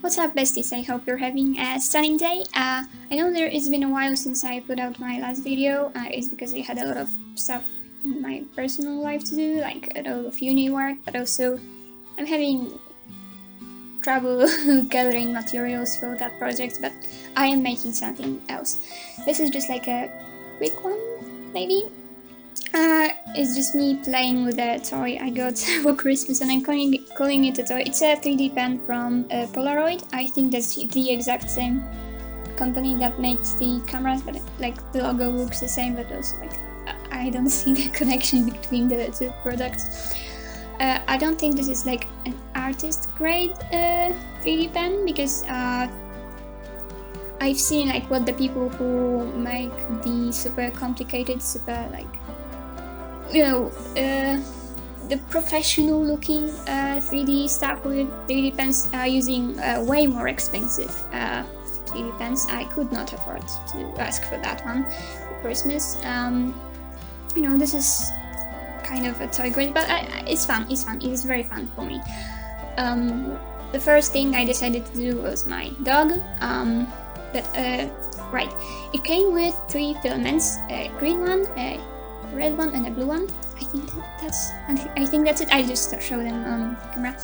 What's up, besties? I hope you're having a stunning day. I know it's been a while since I put out my last video. It's because I had a lot of stuff in my personal life to do, like a lot of uni work, but also I'm having trouble gathering materials for that project, but I am making something else. This is just like a quick one, maybe? It's just me playing with a toy I got for Christmas, and I'm calling it a toy. It's a 3D pen from Polaroid. I think that's the exact same company that makes the cameras, but like the logo looks the same, but also like I don't see the connection between the two products. I don't think this is like an artist grade 3D pen, because I've seen like what the people who make the super complicated, super like, you know, the professional looking 3D stuff with 3D pens are using way more expensive 3D pens. I could not afford to ask for that one for Christmas. You know, this is kind of a toy grade, but it's fun. It is very fun for me. The first thing I decided to do was my dog. Right, it came with 3 filaments: a green one, a red one, and a blue one. I think that's it. I just show them on camera.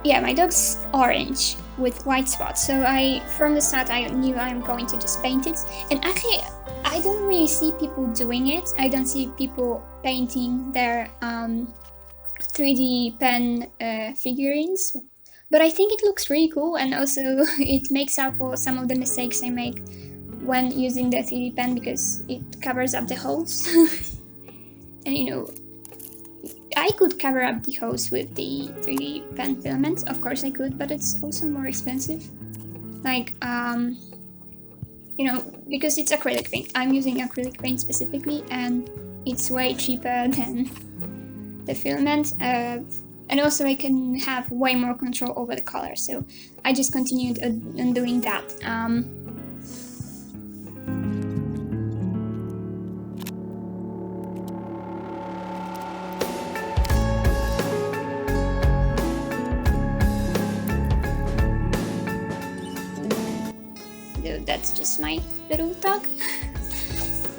Yeah, my dog's orange with white spots, so from the start I knew I'm going to just paint it. And actually, I don't really see people doing it. I don't see people painting their 3D pen figurines, but I think it looks really cool, and also it makes up for some of the mistakes I make when using the 3D pen, because it covers up the holes. And you know, I could cover up the holes with the 3D pen filament, of course I could, but it's also more expensive. Like, you know, because it's acrylic paint. I'm using acrylic paint specifically, and it's way cheaper than the filament. And also I can have way more control over the color, so I just continued on doing that. That's just my little talk.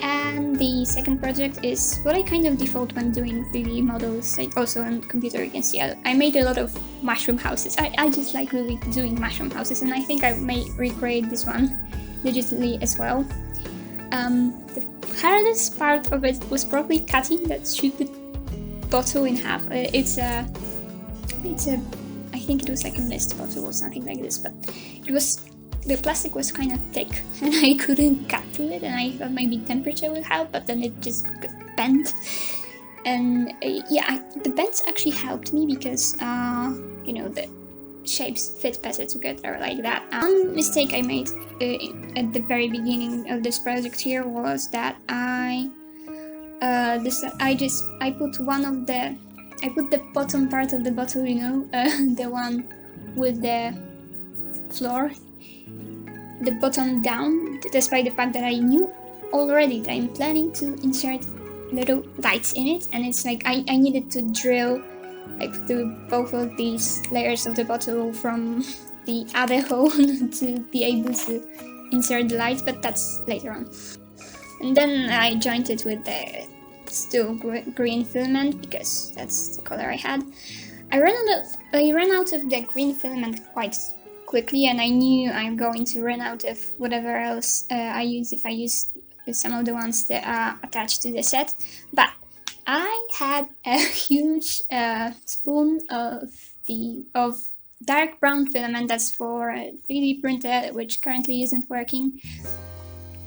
And the second project is what I kind of default when doing 3D models. Like, also on computer you can see I made a lot of mushroom houses. I just like really doing mushroom houses, and I think I may recreate this one digitally as well. The hardest part of it was probably cutting that stupid bottle in half. It's a I think it was like a mist bottle or something like this, but the plastic was kind of thick and I couldn't cut through it, and I thought maybe temperature would help, but then it just got bent. And yeah, the bends actually helped me because you know, the shapes fit better together like that. One mistake I made at the very beginning of this project here was that I put the bottom part of the bottle, you know, the one with the floor, the bottom down, despite the fact that I knew already that I'm planning to insert little lights in it, and it's like I needed to drill like through both of these layers of the bottle from the other hole to be able to insert the lights, but that's later on. And then I joined it with the still green filament, because that's the color I had. I ran out of the green filament quite quickly, and I knew I'm going to run out of whatever else I use if I use some of the ones that are attached to the set. But I had a huge spoon of dark brown filament that's for a 3D printer, which currently isn't working,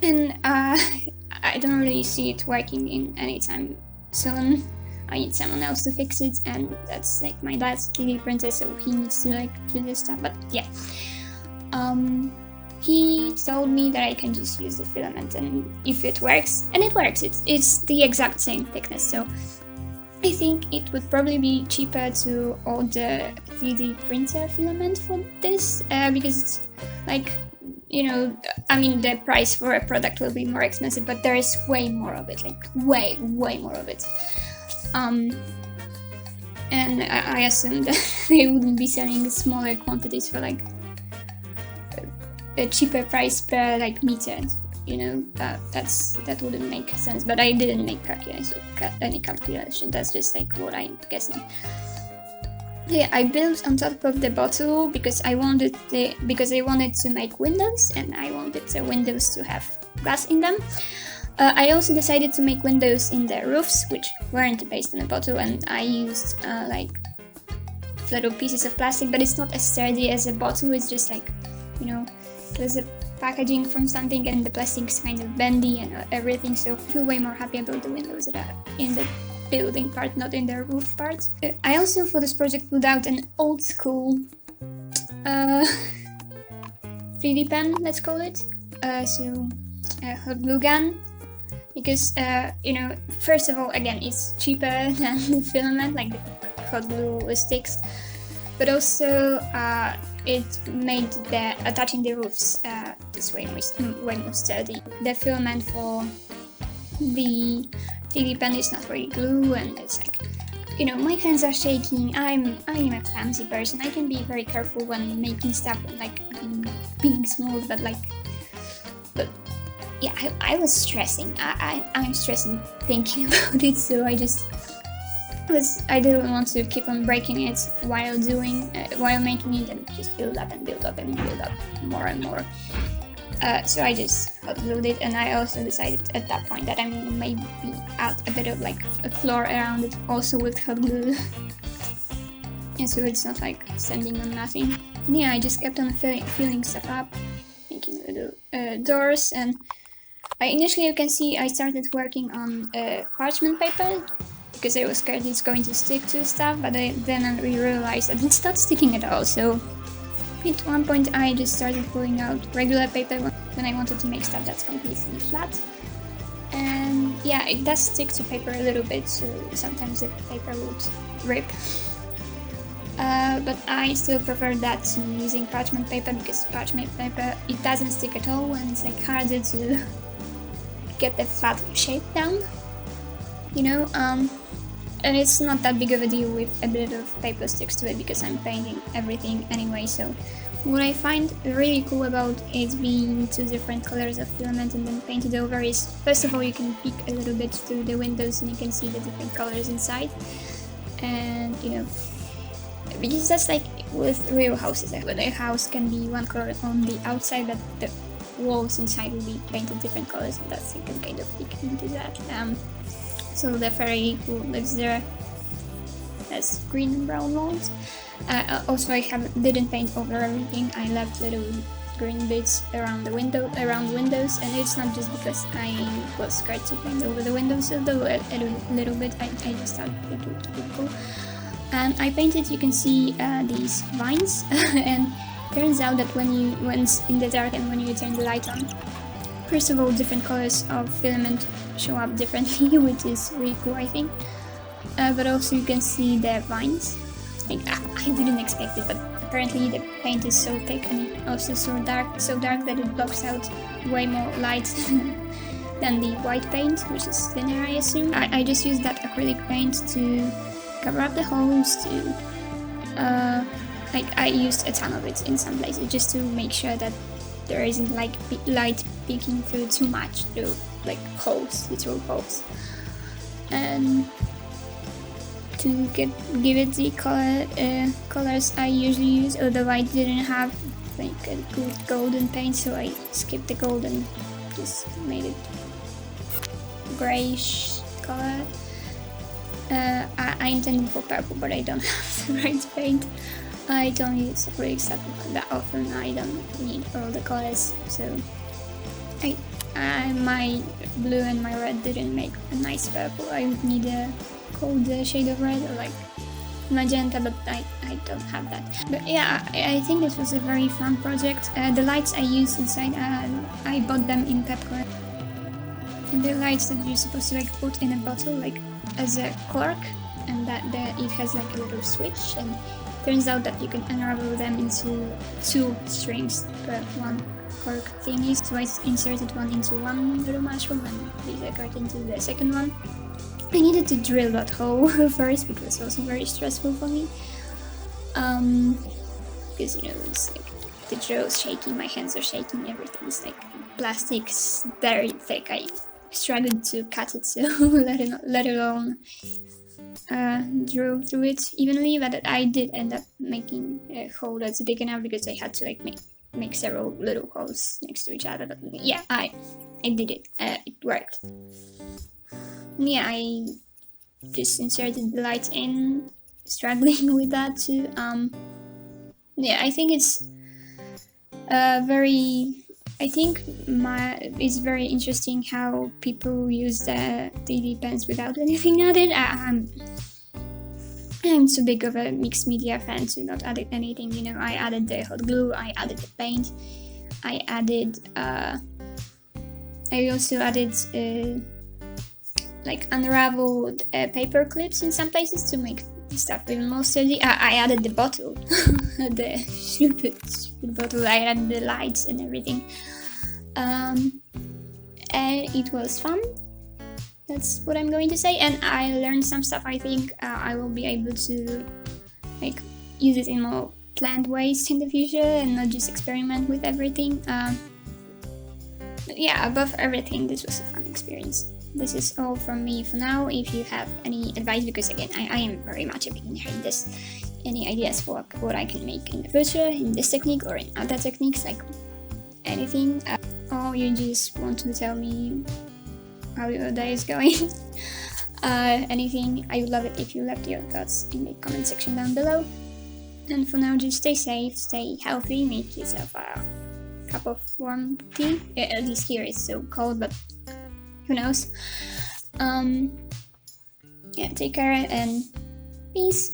and I don't really see it working in anytime soon. I need someone else to fix it, and that's like my dad's 3D printer, so he needs to like do this stuff. But yeah, he told me that I can just use the filament, and if it works, and it works, it's the exact same thickness. So I think it would probably be cheaper to order 3D printer filament for this, because it's like, you know, I mean, the price for a product will be more expensive, but there is way more of it, like way more of it. and I assumed that they wouldn't be selling smaller quantities for like a cheaper price per like meter. You know, that wouldn't make sense. But I didn't make any calculation. That's just like what I'm guessing. Yeah, I built on top of the bottle because I wanted to make windows, and I wanted the windows to have glass in them. I also decided to make windows in the roofs, which weren't based on a bottle, and I used like little pieces of plastic, but it's not as sturdy as a bottle. It's just like, you know, there's a packaging from something, and the plastic's kind of bendy and everything. So I feel way more happy about the windows that are in the building part, not in the roof part. I also for this project put out an old school 3D pen, let's call it. So a hot glue gun, because you know, first of all, again, it's cheaper than the filament, like the hot glue sticks, but also it made the attaching the roofs this way more sturdy. The filament for the 3D pen is not really glue, and it's like, you know, my hands are shaking. I'm a clumsy person. I can be very careful when making stuff, like being smooth, but yeah, I was stressing. I'm stressing thinking about it, so I didn't want to keep on breaking it while making it, and just build up more and more. So I just hot glued it, and I also decided at that point that I maybe add a bit of like a floor around it, also with hot glue, and so it's not like standing on nothing. And yeah, I just kept on filling stuff up, making little doors, and initially you can see I started working on parchment paper, because I was scared it's going to stick to stuff, but then I realized that it's not sticking at all. So at one point I just started pulling out regular paper when I wanted to make stuff that's completely flat. And yeah, it does stick to paper a little bit, so sometimes the paper would rip. But I still prefer that to using parchment paper, because parchment paper, it doesn't stick at all, and it's like harder to get the flat shape down, you know. And it's not that big of a deal with a bit of paper sticks to it, because I'm painting everything anyway. So what I find really cool about it being two different colors of filament and then painted over is, first of all, you can peek a little bit through the windows and you can see the different colors inside. And you know, because that's like with real houses, when a house can be one color on the outside, but the walls inside will be painted different colors, and that's, you can kind of peek into that. So the fairy who lives there has green and brown walls. Also, I didn't paint over everything. I left little green bits around windows, and it's not just because I was scared to paint over the windows, although a little bit. I just thought it would be cool. And I painted, you can see these vines, and turns out that when it's in the dark and when you turn the light on, first of all, different colors of filament show up differently, which is really cool, I think. But also you can see the vines. Like, I didn't expect it, but apparently the paint is so thick and also so dark that it blocks out way more light than the white paint, which is thinner, I assume. I just used that acrylic paint to cover up the holes, I used a ton of it in some places just to make sure that there isn't like light peeking through too much through like holes, literal holes. And to give it the colors I usually use, although I didn't have like a good golden paint, so I skipped the gold and just made it grayish color. I intended for purple, but I don't have the right paint. I don't use acrylic stuff that often. I don't need all the colors, so my blue and my red didn't make a nice purple. I would need a cold shade of red or like magenta, but I don't have that. But yeah, I think this was a very fun project. The lights I used inside, I bought them in Pepco. And the lights that you're supposed to like put in a bottle, like as a cork, and that it has like a little switch, and turns out that you can unravel them into 2 strings per one cork thingy. So I inserted one into one little mushroom and these are got into the second one. I needed to drill that hole first, which was also very stressful for me. Because it's like the draw's shaking, my hands are shaking, everything's like plastic's very thick. I struggled to cut it, so let alone draw through it evenly. But I did end up making a hole that's big enough because I had to like make several little holes next to each other. But yeah, I did it. It worked. Yeah, I just inserted the light in, struggling with that too. Yeah, I think it's it's very interesting how people use the daily pens without anything added. I'm too big of a mixed media fan to not add anything. I added the hot glue, I added the paint, I also added like unraveled paper clips in some places to make the stuff even more sturdy. I added the bottle, the stupid bottle. I added the lights and everything. And it was fun. That's what I'm going to say. And I learned some stuff. I think I will be able to like use it in more planned ways in the future and not just experiment with everything. But yeah, above everything, this was a fun experience. This is all from me for now. If you have any advice, because again, I am very much a beginner in this, any ideas for what I can make in the future in this technique or in other techniques, like anything, or you just want to tell me how your day is going, anything, I would love it if you left your thoughts in the comment section down below. And for now, just stay safe, stay healthy, make yourself a cup of warm tea. At least here it's so cold, but who knows. Yeah, take care and peace.